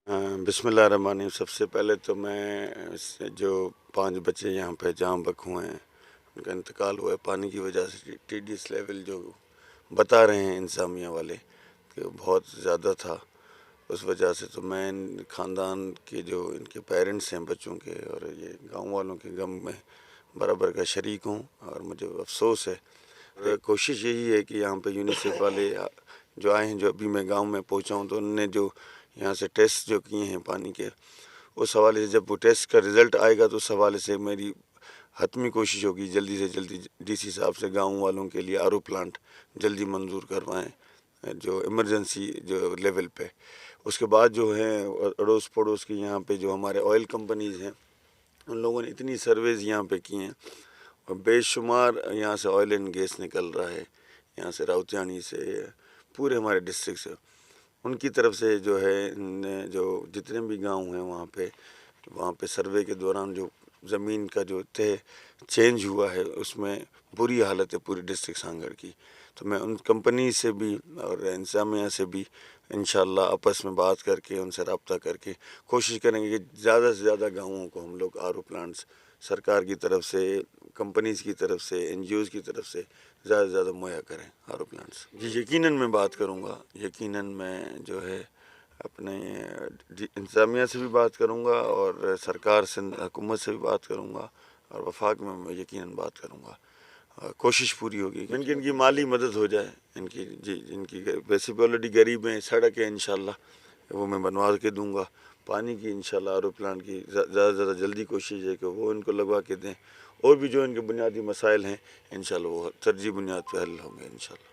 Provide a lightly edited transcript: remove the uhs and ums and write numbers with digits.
बिस्मिल्लाहिर्रहमानिर्रहीम। सबसे पहले तो मैं जो 5 बच्चे यहाँ पे जहाँ बक हुए हैं उनका इंतकाल हुआ है पानी की वजह से। TDS लेवल जो बता रहे हैं इंतज़ामिया वाले कि बहुत ज़्यादा था, उस वजह से तो मैं ख़ानदान के जो इनके पेरेंट्स हैं बच्चों के और ये गांव वालों के गम में बराबर का शरीक हूँ और मुझे अफसोस है। कोशिश यही है कि यहाँ पे यूनिसेफ वाले जो आए हैं, जो अभी मैं गांव में पहुँचा हूँ तो उन्होंने जो यहाँ से टेस्ट जो किए हैं पानी के, उस हवाले से जब वो टेस्ट का रिज़ल्ट आएगा तो उस हवाले से मेरी हतमी कोशिश होगी जल्दी से जल्दी DC साहब से गांव वालों के लिए RO प्लांट जल्दी मंजूर करवाएं, जो इमरजेंसी जो लेवल पे। उसके बाद जो है अड़ोस पड़ोस की यहाँ पे जो हमारे ऑयल कंपनीज़ हैं उन लोगों ने इतनी सर्वेज़ यहाँ पे की हैं और बेशुमार यहाँ से ऑयल एंड गैस निकल रहा है, यहाँ से राउतियानी से पूरे हमारे डिस्ट्रिक्ट से। उनकी तरफ से जो है जो जितने भी गांव हैं वहाँ पे सर्वे के दौरान जो ज़मीन का जो तय चेंज हुआ है उसमें बुरी हालत है पूरी डिस्ट्रिक्ट सांगड़ की। तो मैं उन कंपनी से भी और इंतज़ामिया से भी इंशाअल्लाह आपस में बात करके उनसे रब्ता करके कोशिश करेंगे कि ज़्यादा से ज़्यादा गाँवों को हम लोग RO प्लांट्स सरकार की तरफ से, कंपनीज़ की तरफ से, NGOs की तरफ से ज़्यादा से ज़्यादा मुहैया करें RO प्लांट्स। जी यकीनन मैं बात करूँगा, यकीनन मैं जो है अपने इंतज़ामिया से भी बात करूँगा और सरकार से, हुकूमत से भी बात करूँगा और वफाक में मैं यकीनन बात करूँगा। कोशिश पूरी होगी कि इनकी माली मदद हो जाए। इनकी वैसे भी ऑलरेडी गरीब हैं, सड़क है इंशाल्लाह वो मैं बनवा के दूँगा। पानी की इंशाल्लाह RO प्लांट की ज़्यादा से ज़्यादा जल्दी कोशिश है कि वो इनको लगवा के दें और भी जो इनके बुनियादी मसाइल हैं इंशाल्लाह वो तरजीह बुनियाद पर हल होंगे इंशाल्लाह।